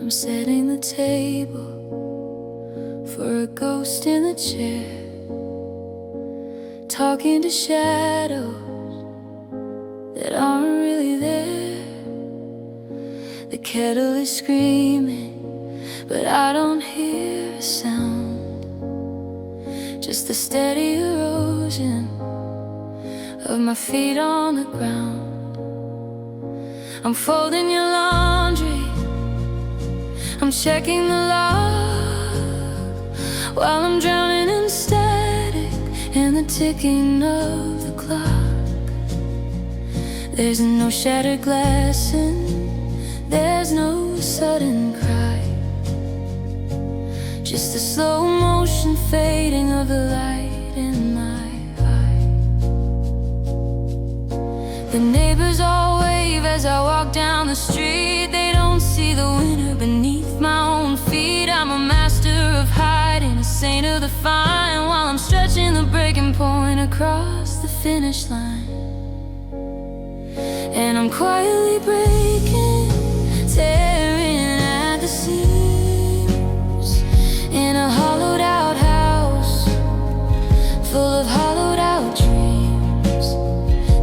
I'm setting the table for a ghost in the chair, talking to shadows that aren't really there. The kettle is screaming, but I don't hear a sound, just the steady erosion of my feet on the ground. I'm folding your laundry, I'm checking the log, while I'm drowning in static and the ticking of the clock. There's no shattered glass and there's no sudden cry, just the slow motion fading of the light in my eye. The neighbors all wave as I walk down the street. They don't see the winter beneath my own feet. I'm a master of hiding, a saint of the fine, while I'm stretching the breaking point across the finish line. And I'm quietly breaking, tearing at the seams, in a hollowed out house full of hollowed out dreams.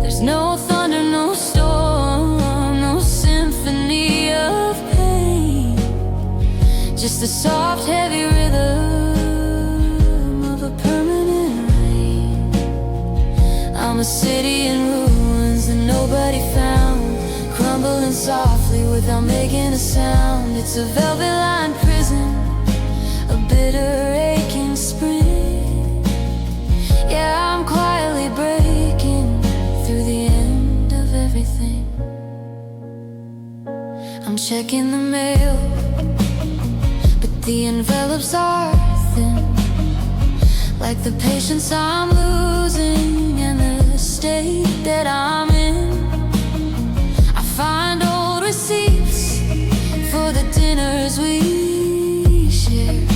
There's no thunder, no storm, no symphony of pain, just the soft heavy rhythm of a permanent rain. I'm a city in ruins that nobody found, crumbling softly without making a sound. It's a velvet-lined prison, a bitter aching spring. Yeah, I'm quietly breaking through the end of everything. I'm checking the mail, but the envelopes are thin, like the patience I'm losing and the state that I'm in. I find old receipts for the dinners we shared,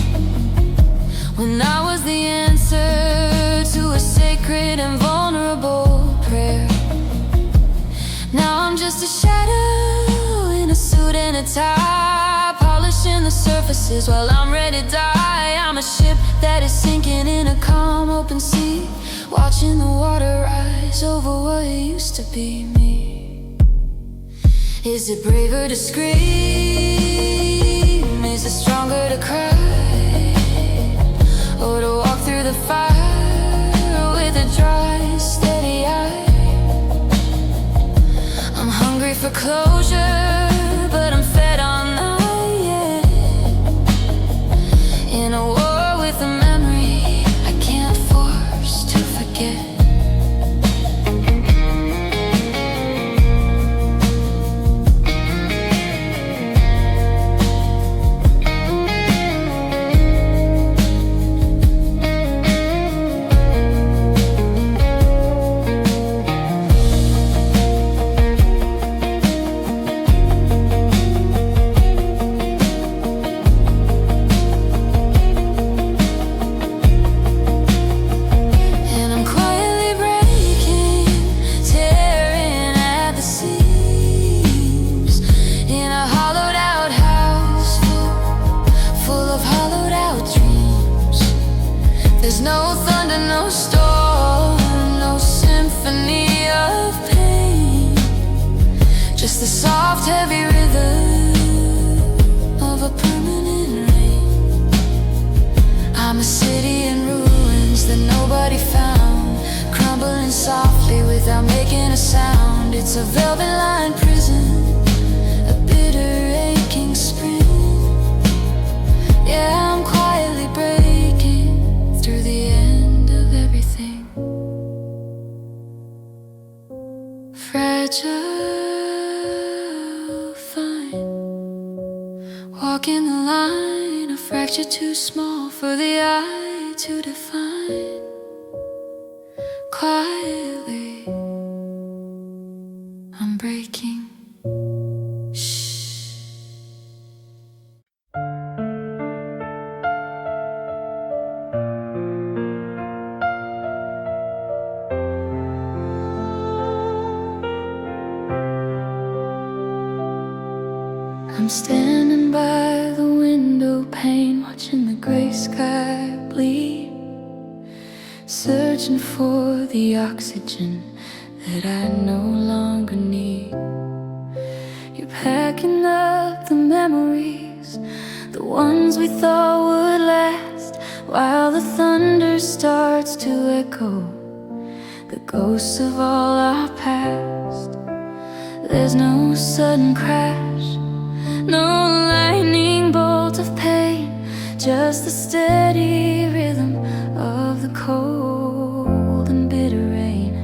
when I was the answer to a sacred and vulnerable prayer. Now I'm just a shadow in a suit and a tie, polishing the surfaces while I'm ready to die. I'm a ship that is sinking in a calm open sea, watching the water rise over what used to be me. Is it braver to scream? Is it stronger to cry? Or to walk through the fire with a dry, steady eye? I'm hungry for closure, but I'm fed on night, yeah. In a war with a memory I can't force to forget. There's no thunder, no storm, no symphony of pain, just the soft, heavy rhythm of a permanent rain. I'm a city in ruins that nobody found, crumbling softly without making a sound. It's a velvet-lined prison, a bitter, aching spring. Yeah, I'm quietly breaking through the end of everything. Fragile, fine, walking the line, a fracture too small for the eye to define. Quietly, I'm breaking. I'm standing by searching for the oxygen that I no longer need. You're packing up the memories, the ones we thought would last, while the thunder starts to echo the ghosts of all our past. There's no sudden crash, no lightning bolt of pain, just the steady rhythm of the cold and bitter rain.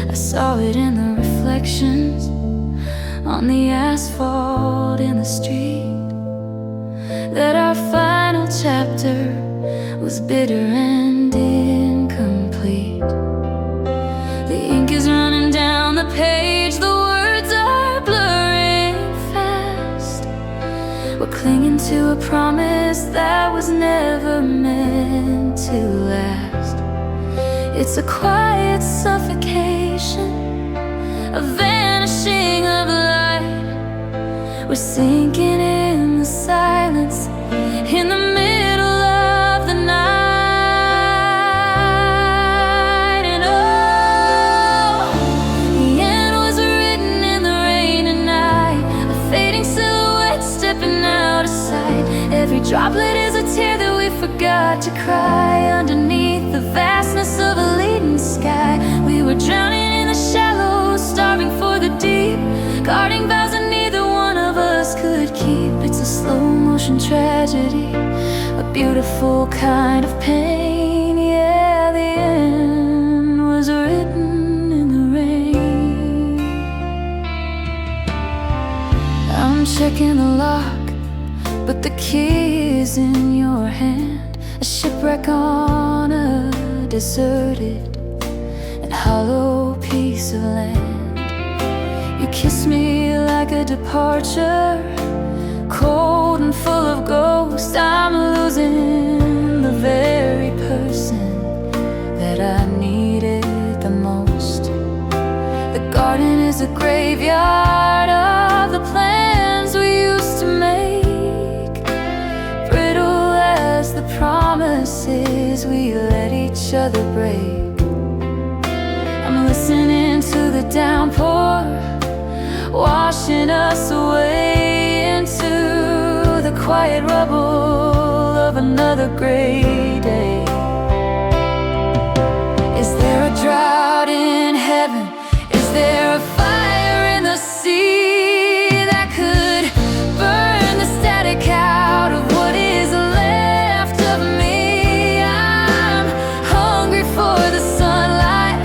I saw it in the reflections on the asphalt in the street, that our final chapter was bitter and incomplete. The ink is running down the page, the words are blurring fast. We're clinging to a promise that was never meant to last. It's a quiet suffocation, a vanishing of light. We're sinking in the silence, in the middle of the night. And oh, the end was written in the rain tonight, a fading silhouette stepping out of sight. Every droplet is a tear that we forgot to cry, underneath the vastness of a leaden sky. We were drowning in the shallows, starving for the deep, guarding vows that neither one of us could keep. It's a slow motion tragedy, a beautiful kind of pain. Yeah, the end was written in the rain. I'm checking the lock, but the key is in your hand. A shipwreck on a deserted and hollow piece of land. You kiss me like a departure, cold and full of ghosts. I'm losing the very person that I needed the most. The garden is a graveyard of the plans we used to make, brittle as the promises we let each other break. I'm listening to the downpour, washing us away into the quiet rubble of another gray day. Is there a drought in heaven? Is there a fire in the sea that could burn the static out of what is left of me? I'm hungry for the sunlight,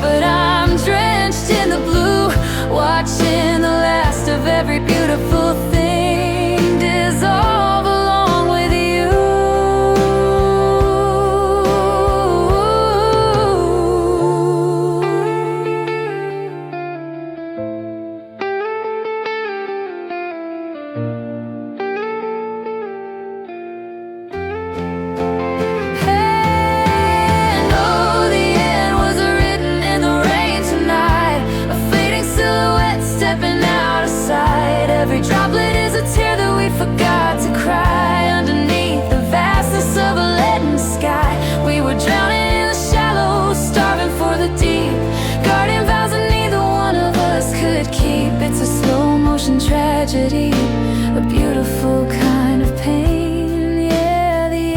but I'm drenched in the blue, watching the last of every beautiful thing dissolve along with you. And oh, the end was written in the rain tonight, a fading silhouette stepping out of sight. Every droplet is a tear that we forgot to cry, underneath the vastness of a leaden sky. We were drowning in the shallows, starving for the deep, guarding vows that neither one of us could keep. It's a slow motion tragedy, a beautiful kind of pain. Yeah, the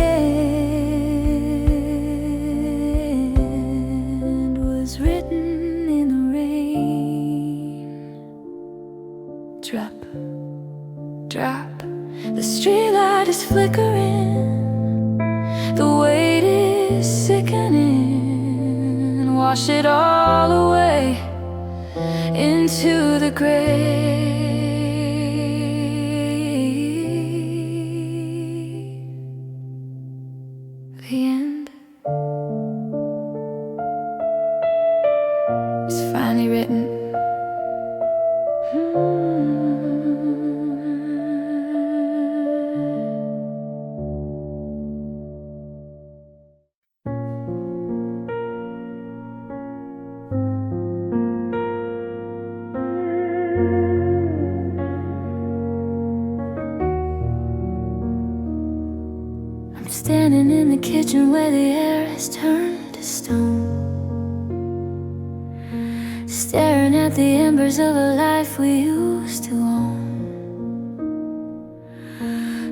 end was written in the rain. Drop, drop, the streetlight is flickering, the weight is sickening. Wash it all away into the grave. The end is finally written. I'm standing in the kitchen where the air has turned to stone, staring at the embers of a life we used to own.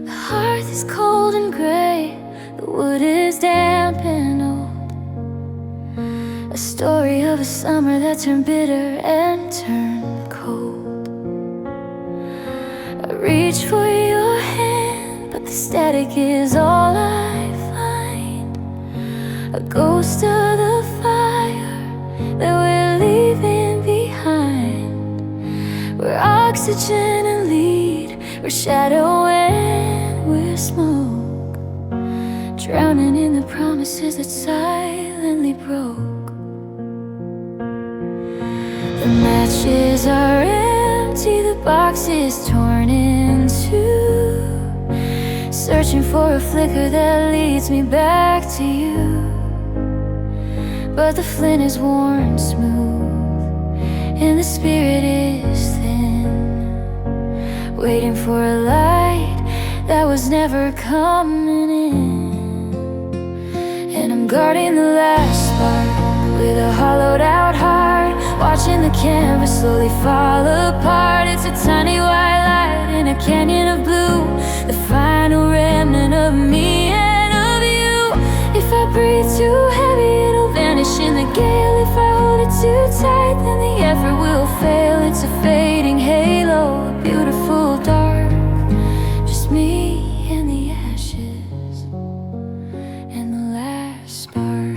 The hearth is cold and gray, the wood is damp and old, a story of a summer that turned bitter and turned cold. I reach for your hand, but the static is all I find, a ghost of the fire that we're leaving behind. We're oxygen and lead, we're shadow and we're smoke, drowning in the promises that silently broke. The matches are empty, the box is torn in two, searching for a flicker that leads me back to you. But the flint is worn smooth and the spirit is thin, waiting for a light that was never coming in. And I'm guarding the last spark with a hollowed out heart, watching the canvas slowly fall apart. It's a tiny white light in a canyon of blue, the final remnant of me and of you. If I breathe too heavy, it'll vanish in the gale. If I hold it too tight, then the effort will fail. It's a fading halo, a beautiful dark, just me and the ashes and the last spark.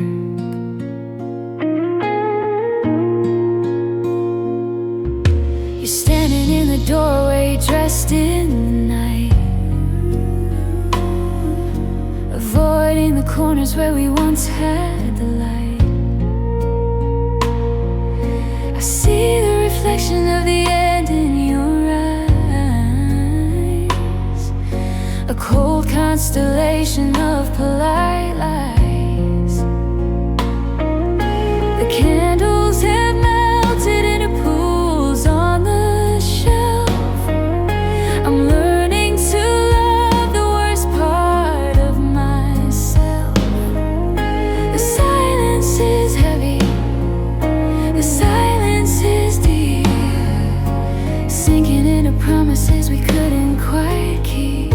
You're standing in the doorway, dressed in the night, avoiding the corners where we once had the light. I see the reflection of the end in your eyes, a cold constellation of polite lies. The candles have melted into pools on the shelf. I'm learning to love the worst part of myself. The silence is heavy, the silence is deep, sinking into promises we couldn't quite keep.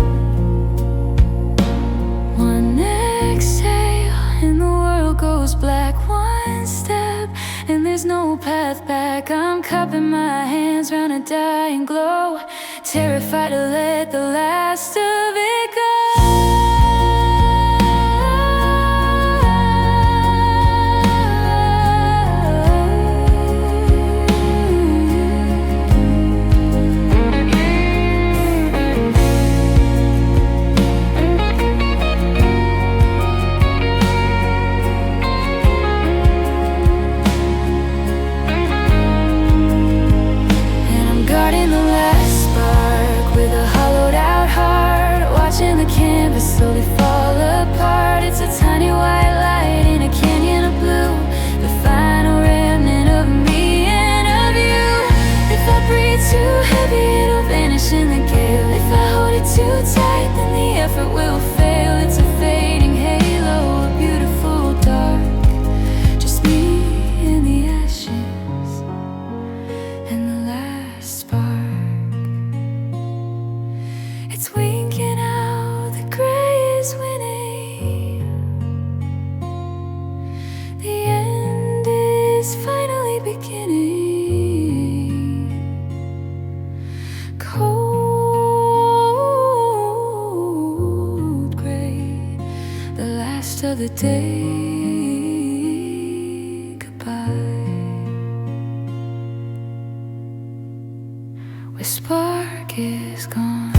One exhale and the world goes black, one step and there's no path back. I'm cupping my hands round a dying glow, terrified to let the last of it go. Slowly fall apart. It's a tiny white light in a canyon of blue, the final remnant of me and of you. If I breathe too heavy, it'll vanish in the gale. If I hold it too tight, then the effort will fail. It's a fading halo, a beautiful dark, just me and the ashes and the last spark. It's winking out, the gray is winning, the end is finally beginning. Cold gray, the last of the day. Goodbye. Where spark is gone,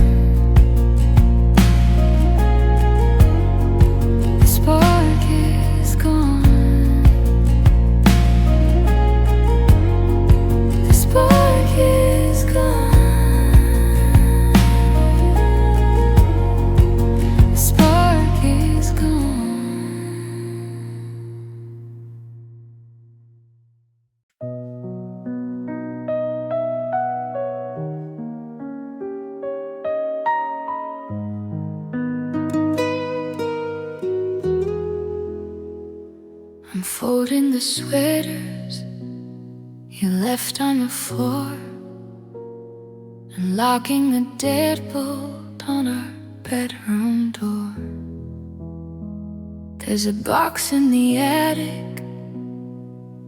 folding the sweaters you left on the floor, and locking the deadbolt on our bedroom door. There's a box in the attic,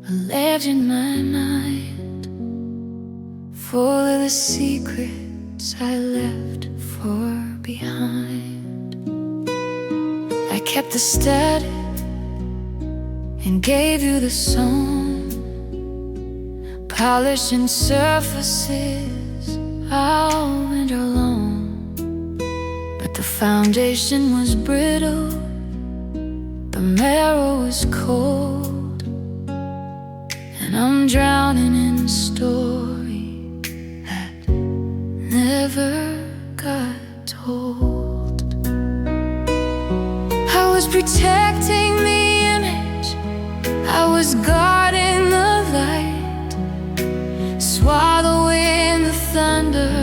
a legend my night, full of the secrets I left for behind. I kept the static and gave you the song, polishing surfaces all winter long. But the foundation was brittle, the marrow was cold, and I'm drowning in a story that never got told. I was protecting the image, I was guarding the light, swallowing the thunder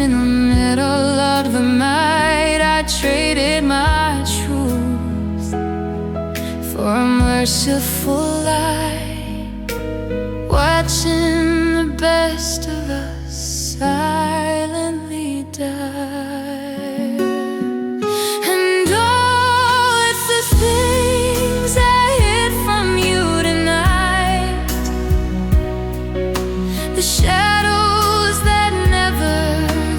in the middle of the night. I traded my truth for a merciful lie, watching the best of us silently die. And oh, it's the things I hid from you tonight, the shadows that never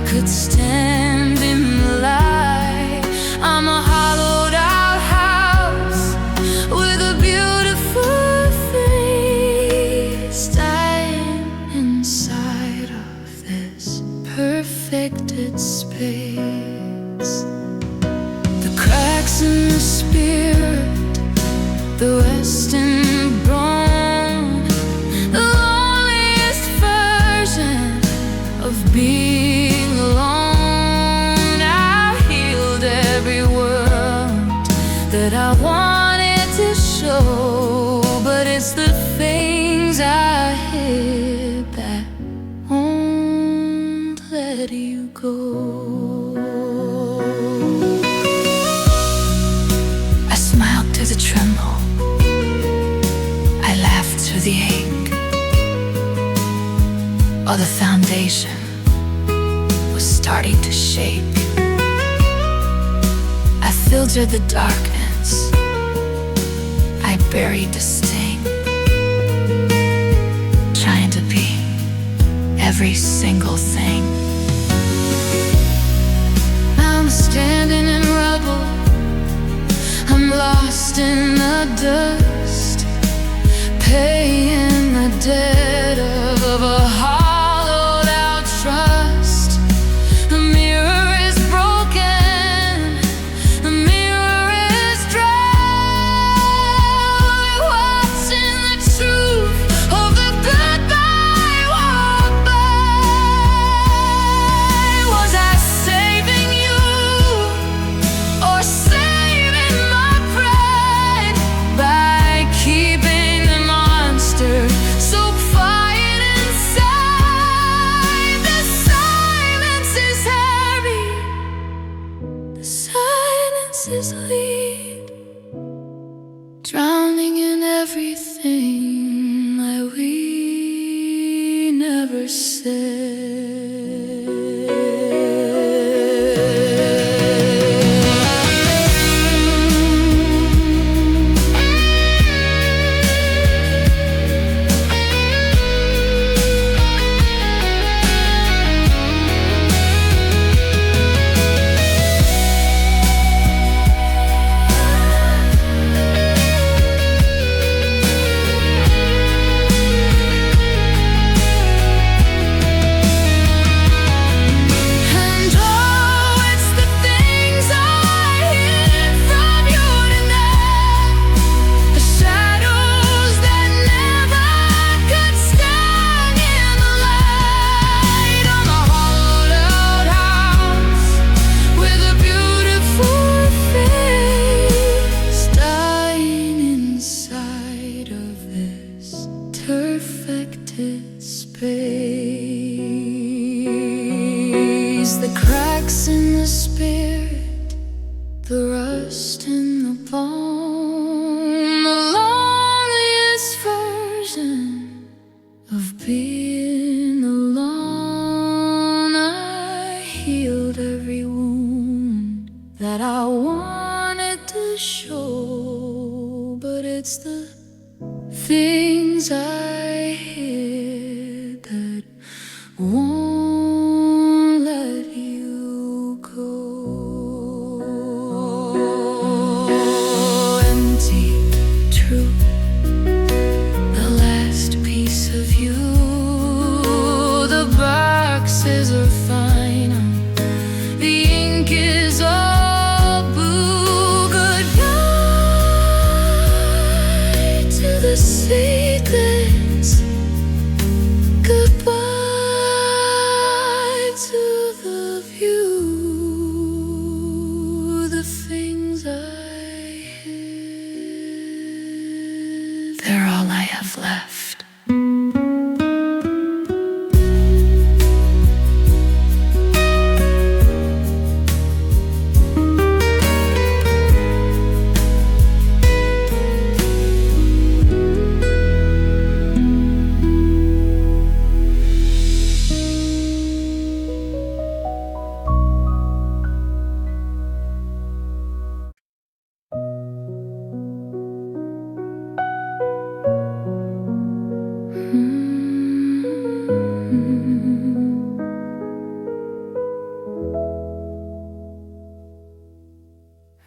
could stand in the light. I'm a hollowed out house with a beautiful face dying inside of this perfected space. The cracks in the spirit, the western bone, the loneliest version of being alone. I healed every wound that I wanted to show, but it's the things I hid that won't let you go. I smiled through the tremble, I laughed through the ache, while the foundation was starting to shake. I filtered the darkness, I buried the sting, trying to be every single thing. I'm standing in rubble, I'm lost in the dust, paying the debt of a hollowed out trust. The mirror is broken, the mirror is dry, watching the truth of the goodbye walk by. Was I saving you or saving my pride by keeping the monster so quiet inside? The silence is heavy, the silence is lead, drowning in everything that we never said. perfected space. The cracks in the spirit, the rust in the bone, the lonely I wanted to show, but it's the things I hid that won't let you go. Empty truth, the last piece of you. The boxes are fine, the ink is all blue. Goodbye to the secrets, goodbye to the view. The things I hid, they're all I have left.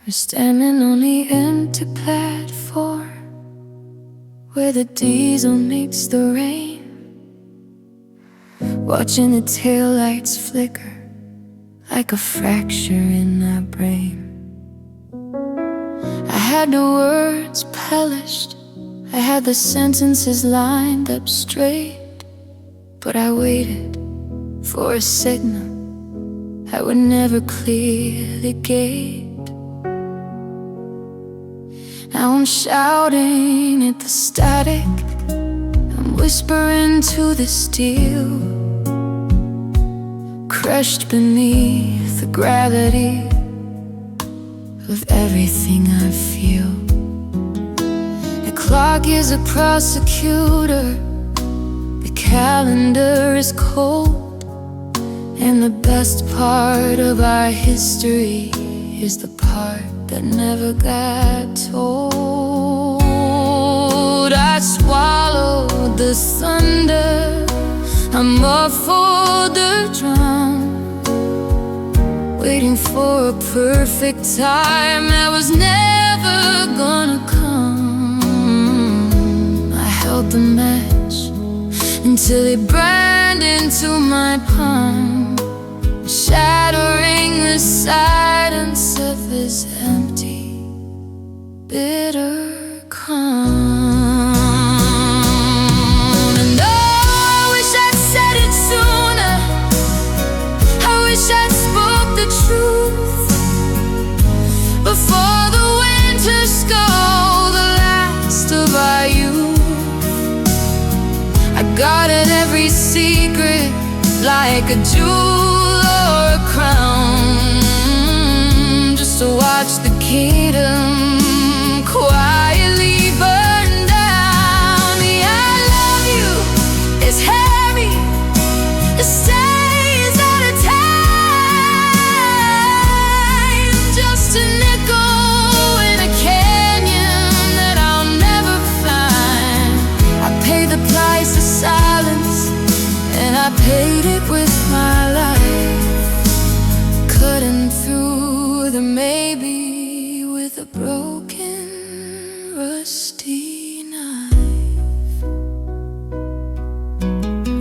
We're standing on the empty platform where the diesel meets the rain, watching the taillights flicker like a fracture in our brain. I had no words polished, I had the sentences lined up straight, but I waited for a signal I would never clear the gate. Now I'm shouting at the static, I'm whispering to the steel, crushed beneath the gravity of everything I feel. The clock is a prosecutor, the calendar is cold, and the best part of our history is the part that never got told. I swallowed the thunder, I muffled the drum, waiting for a perfect time that was never gonna come. I held the match until it burned into my palm, shattering the silence of his empty, bitter calm. And oh, I wish I'd said it sooner, I wish I'd spoke the truth before the winter stole the last of our youth. I guarded every secret like a jewel or a crown, just to watch the kingdom quietly burn down. The I love you is heavy, it stays out of time, just a nickel in a canyon that I'll never find. I paid the price of silence, and I paid it with my life, cutting through the maybe with a broken, rusty knife.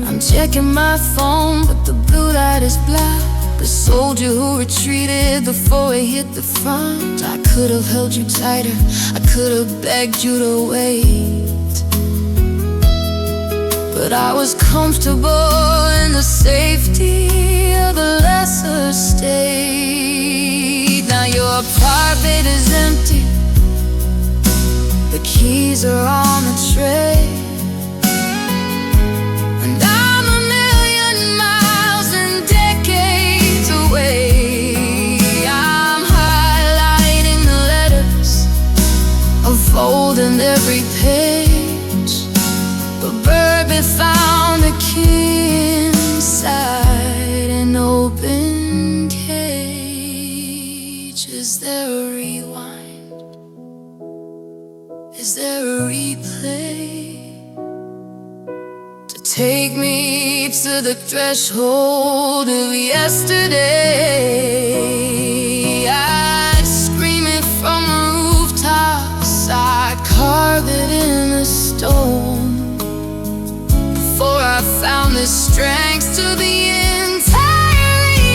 I'm checking my phone, but the blue light is black. The soldier who retreated before he hit the front. I could have held you tighter, I could have begged you to wait, but I was comfortable in the safety of a lesser state. Now your apartment is empty, the keys are on the tray, and I'm a million miles and decades away. I'm highlighting the letters, unfolding every page, but Bourbon found a key inside an open cage. Is there a rewind? Is there a replay to take me to the threshold of yesterday? I'd scream it from the rooftops, I'd carve it in the stone, before I found the strength to be entirely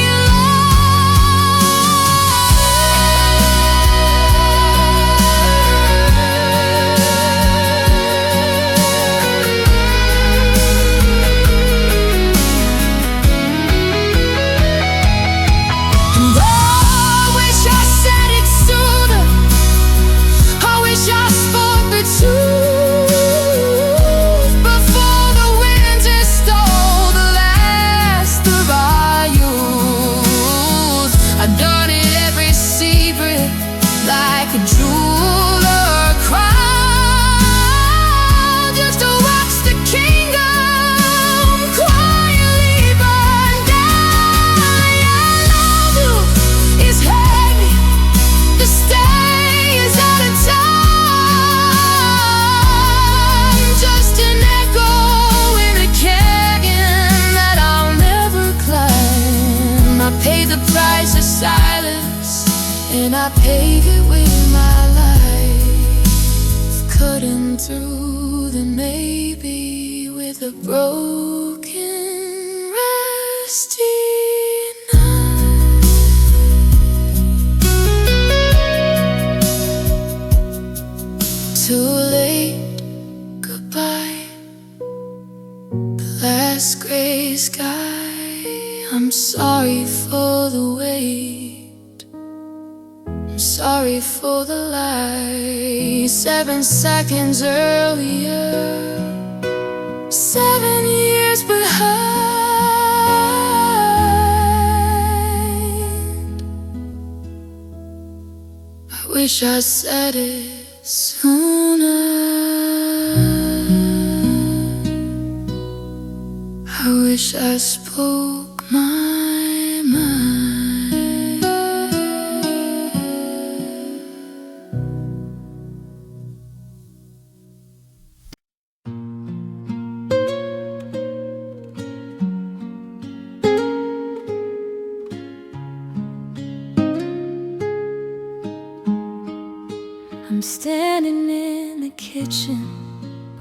And I wish I said it sooner, I wish I spoke the truth before the winter stole the last of our youth. I've done it every secret, like a jewel or a crown, just to watch the kingdom quietly burn down. I love you is heavy, the stay is out of time, just an echo in a canyon that I'll never climb. I paid the price of silence, and I paid it with my life, cutting through the maybe with a broken, rusty knife. Too late, goodbye, the last gray sky. I'm sorry for the wait, I'm sorry for the lie. 7 seconds earlier, 7 years behind. I wish I said it sooner, I wish I spoke my mind. I'm standing in the kitchen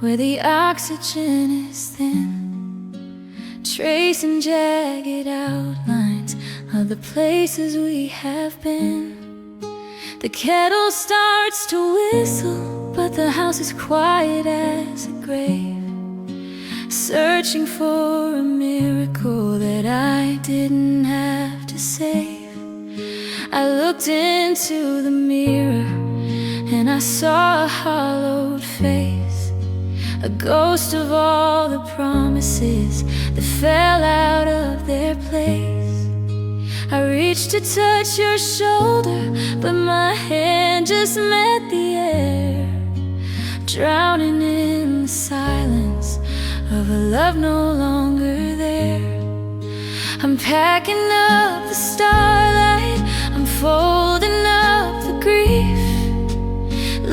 where the oxygen is thin, tracing jagged outlines of the places we have been. The kettle starts to whistle, but the house is quiet as a grave, searching for a miracle that I didn't have to save. I looked into the mirror and I saw a hollowed face, a ghost of all the promises that fell out of their place. I reached to touch your shoulder, but my hand just met the air, drowning in the silence of a love no longer there. I'm packing up the starlight, I'm folding up the grief,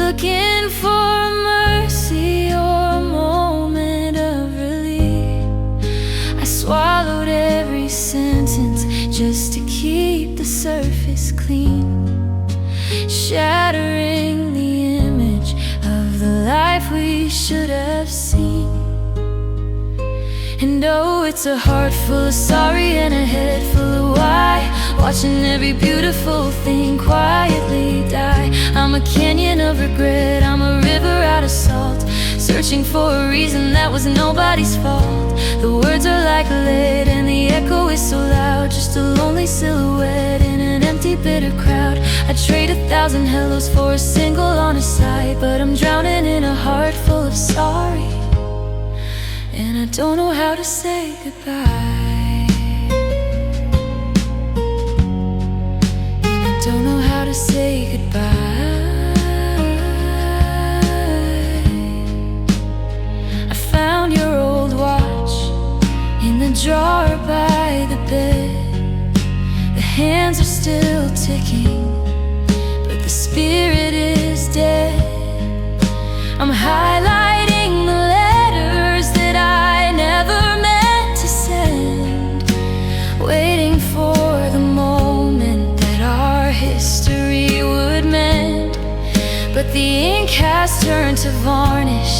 looking for mercy or a moment of relief. I swallowed every sentence just to keep the surface clean, shattering the image of the life we should have seen. And oh, it's a heart full of sorry and a head full of why, watching every beautiful thing quietly die. I'm a canyon of regret, I'm a river out of salt, searching for a reason that was nobody's fault. The words are like lead and the echo is so loud, just a lonely silhouette in an empty bitter crowd. I trade 1,000 hellos for a single honest sigh, but I'm drowning in a heart full of sorry, and I don't know how to say goodbye. And I don't know how to say goodbye. I found your old watch in the drawer by the bed. The hands are still ticking, but the spirit is dead. I'm highlighting the letters that I never meant to send, waiting for the moment that our history would mend. But the ink has turned to varnish,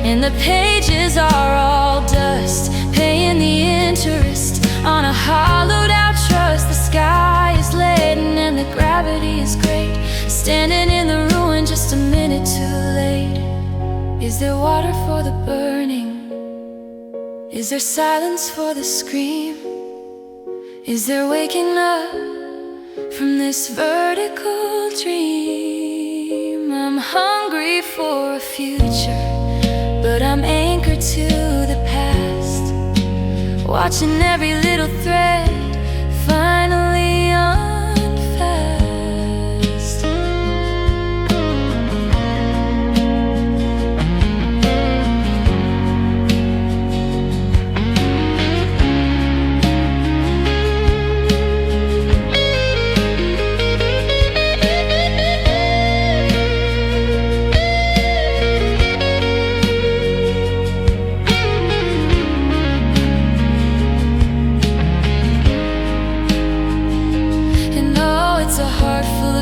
and the pages are all dust, paying the interest on a hollowed out trust. The sky is laden and the gravity is great, standing in the ruin just a minute too late. Is there water for the burning? Is there silence for the scream? Is there waking up from this vertical dream? I'm hungry for a future, but I'm anchored to the past, watching every little thread finally unfast.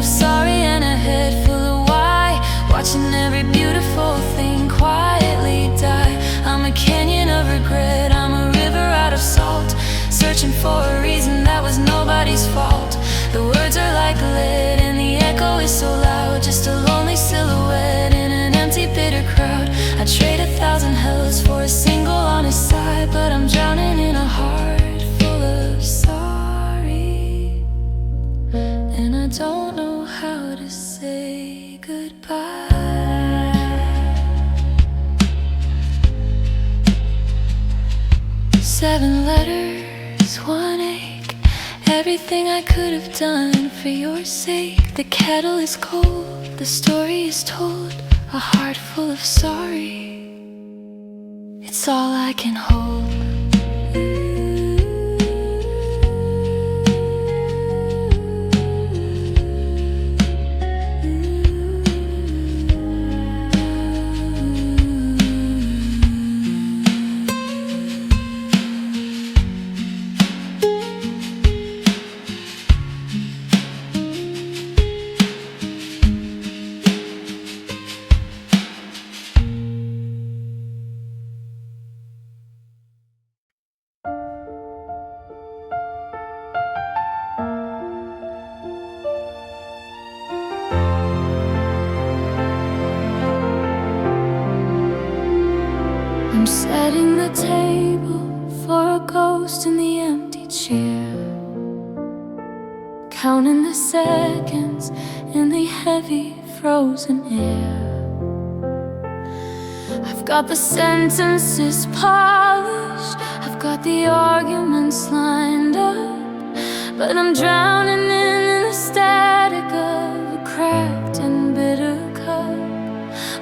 Sorry and a head full of why, watching every beautiful thing quietly die. I'm a canyon of regret, I'm a river out of salt, searching for a reason that was nobody's fault. The words are like lead and the echo is so loud, just a lonely silhouette in an empty bitter crowd. I trade 1,000 hells for a single honest sigh, but I'm drowning in a heart full of sorry, and I don't know how to say goodbye. 7 letters, 1 ache, everything I could have done for your sake. The kettle is cold, the story is told, a heart full of sorry, it's all I can hold. I'm setting the table for a ghost in the empty chair, counting the seconds in the heavy frozen air. I've got the sentences polished, I've got the arguments lined up, but I'm drowning in the static of a cracked and bitter cup.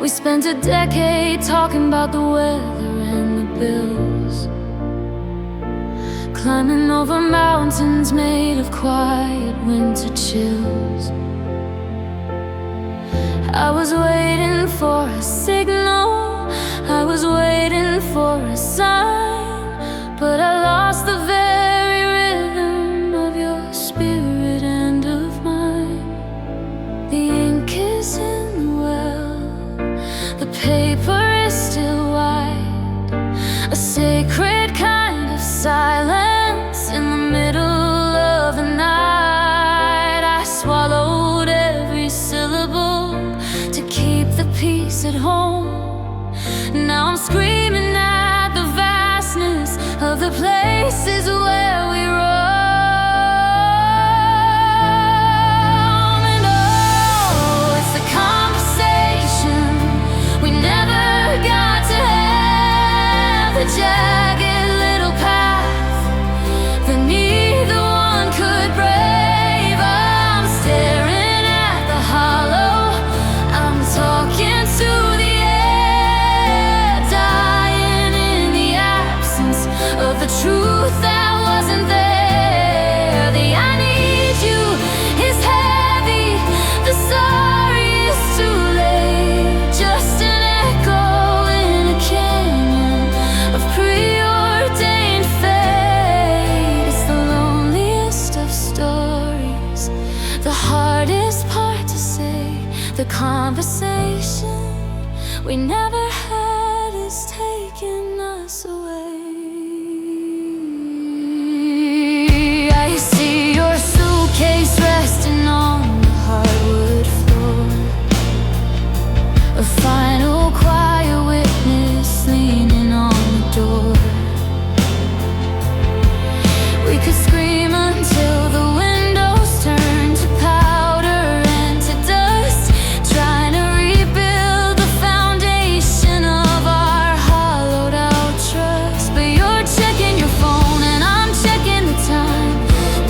We spent a decade talking about the weather and the bills, climbing over mountains made of quiet winter chills. I was waiting for a signal, I was waiting for a sign, but I lost the very rhythm of your spirit and of mine. The ink is in the well, the paper is still white, a sacred kind of silence in the middle of the night. I swallowed every syllable to keep the peace at home. Now I'm screaming at the vastness of the places where we roam. And oh, it's the conversation we never got to have, the jagged little path that neither one could brave. I'm staring at the hollow, I'm talking to the air, dying in the absence of the truth that wasn't there. The conversation we never had is taking us away. I see your suitcase resting on the hardwood floor, a final quiet witness leaning on the door. We could scream until the windows turn to powder and to dust, trying to rebuild the foundation of our hollowed out trust. But you're checking your phone and I'm checking the time,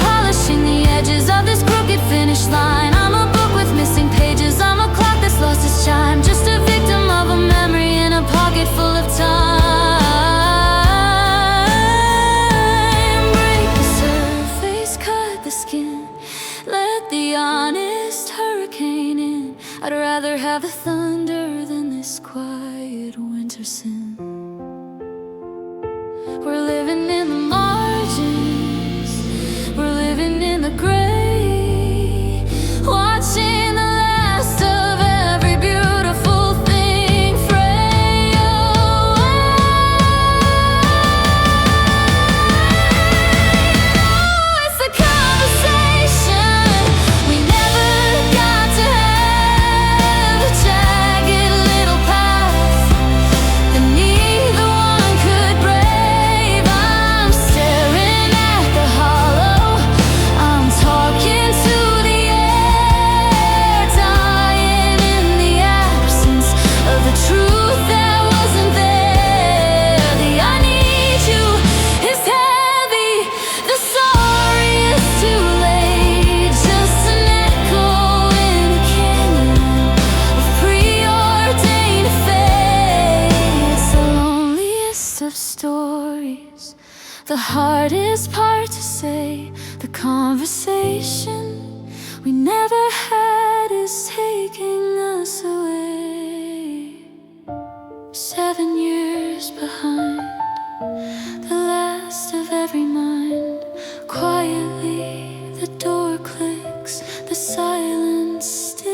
polishing the edges of this crooked finish line. I'm a book with missing pages, I'm a clock that's lost its chime, just a victim of a memory in a pocket full of time. I'd rather have the thunder than this quiet winter sin. We're living in the margins, we're living in the gray, watching the last of every beautiful thing fray away. Oh, it's the conversation we never got to have, a jagged little path that neither one could brave. I'm staring at the hollow, I'm talking to the air, dying in the absence of the truth that wasn't there. The I need you is heavy, the sorry is too late, just an echo in a canyon of preordained fate. It's the loneliest of stories, the hardest part to say. The conversation we never had is taking us away. 7 years behind, the last of every mind. Quietly the door clicks, the silence sticks.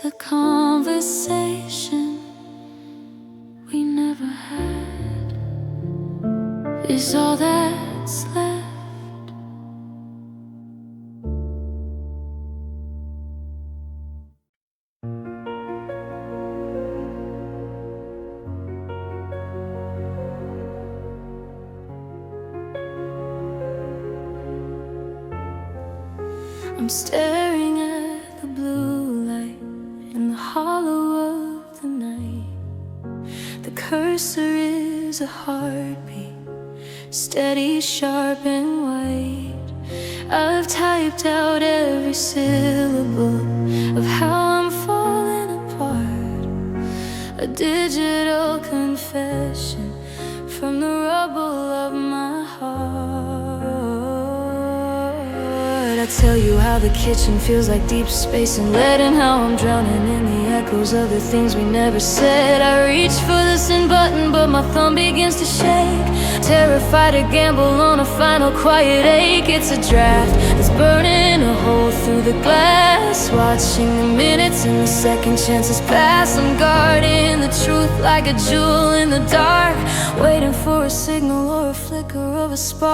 The conversation we never had is all that's left. I'm staring at the blue light in the hollow of the night. The cursor is a heartbeat, steady, sharp and white. I've typed out every syllable of how I'm falling apart, a digital confession from the rubble of my heart. I tell you how the kitchen feels like deep space and lead, and how I'm drowning in the echoes of the things we never said. I reach for the send button, but my thumb begins to shake, terrified to gamble on a final quiet ache. It's a draft that's burning a hole through the glass, watching the minutes and the second chances pass. I'm guarding the truth like a jewel in the dark, waiting for a signal or a flicker of a spark.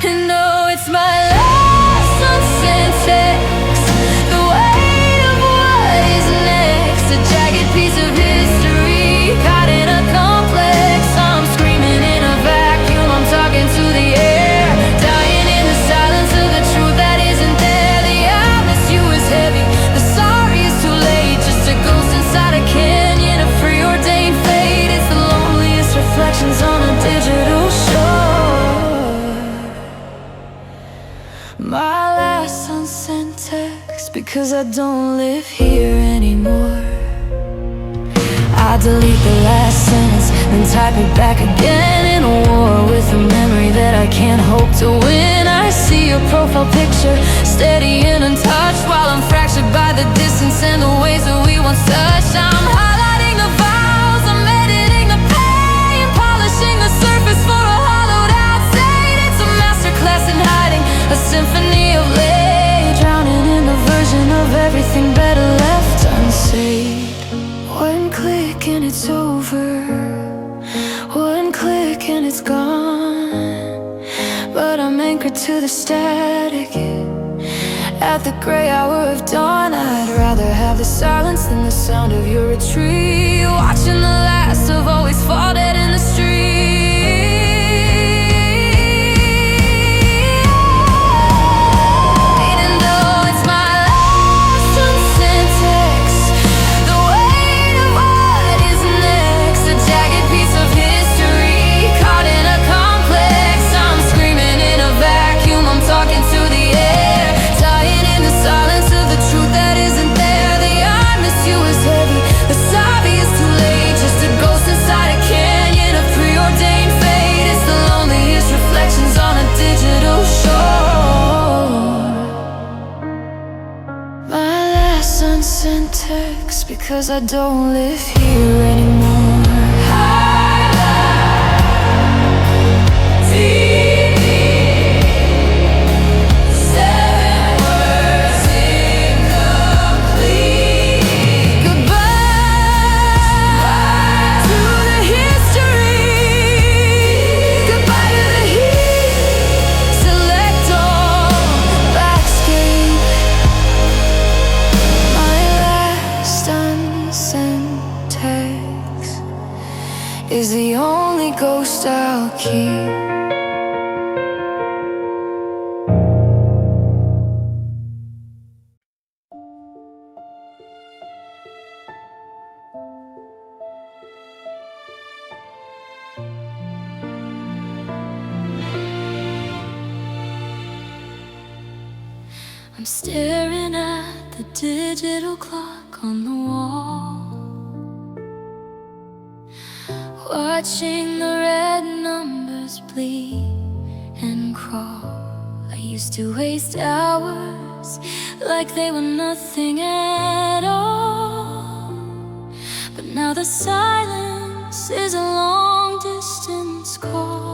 And oh, it's my last unsent text, the weight of what is next, a jagged piece of history caught in a complex. I'm screaming in a vacuum, I'm talking to the air, dying in the silence of the truth that isn't there. The I miss you is heavy, the sorry is too late, just a ghost inside a canyon of preordained fate. It's the loneliest reflections on a digital shore. My last unsent text, because I don't live here anymore. I delete the last sentence, then type it back again in a war with a memory that I can't hope to win. I see your profile picture, steady and untouched, while I'm fractured by the distance and the ways that we once touched. I'm highlighting the vows, I'm editing the pain, polishing the surface for a hollowed out state. It's a masterclass in hiding, a symphony of layers. the static. At the gray hour of dawn, I'd rather have the silence than the sound of your retreat. Watching the last of always fall dead in the street. Because I don't live here anymore. Is the only ghost I'll keep. I'm staring at the digital clock on the wall, watching the red numbers bleed and crawl. I used to waste hours like they were nothing at all, but now the silence is a long distance call.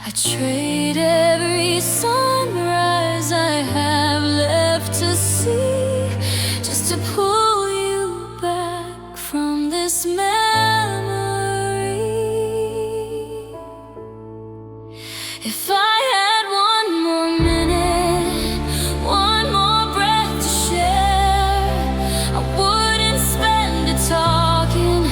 I trade every sunrise I have left to see just to pull you back from this memory. If I had one more minute, one more breath to share, I wouldn't spend it talking,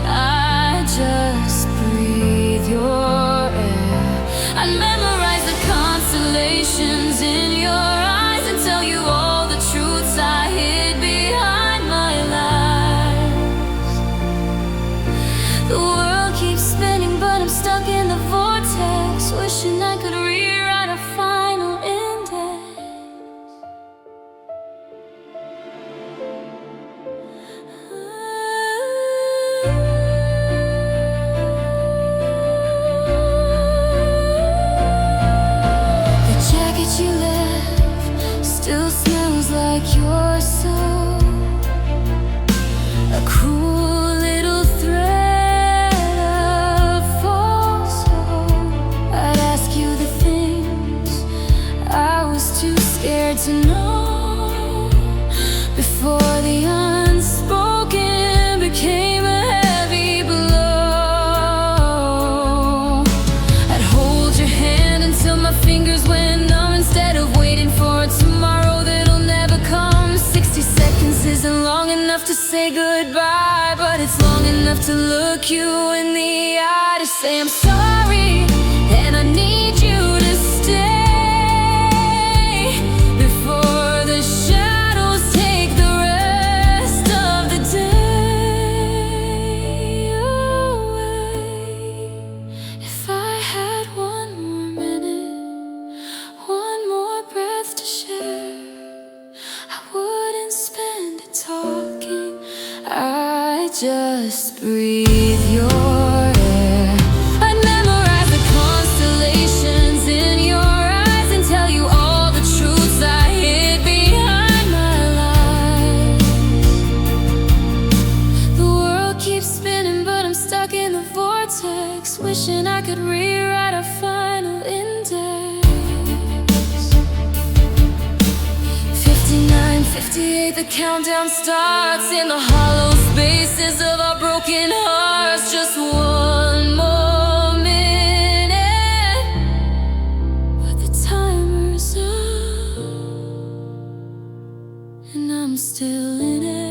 I'd just breathe your air. I'd memorize the constellations in your eyes and tell you all the truths I hid behind my lies. The world keeps spinning, but I'm stuck in the vortex, wishing I could rewrite a final index. The jacket you left still smells like your soul, a cruel little thread of false hope. I'd ask you the things I was too scared to know, before the unspoken became a heavy blow. I'd hold your hand until my fingers went numb, instead of waiting for a tomorrow that'll never come. 60 seconds isn't long enough to say goodbye, but it's long enough to look you in the eye, to say I'm sorry and I need you to stay, before the shadows take the rest of the day away. If I had one more minute, one more breath to share, I wouldn't spend it talking, I'd just breathe your air. I'd memorize the constellations in your eyes and tell you all the truths I hid behind my lies. The world keeps spinning, but I'm stuck in the vortex, wishing I could rewrite a final index. 59, 58, the countdown starts in the hollow spaces of our broken hearts. Just one more minute, I'm still in it.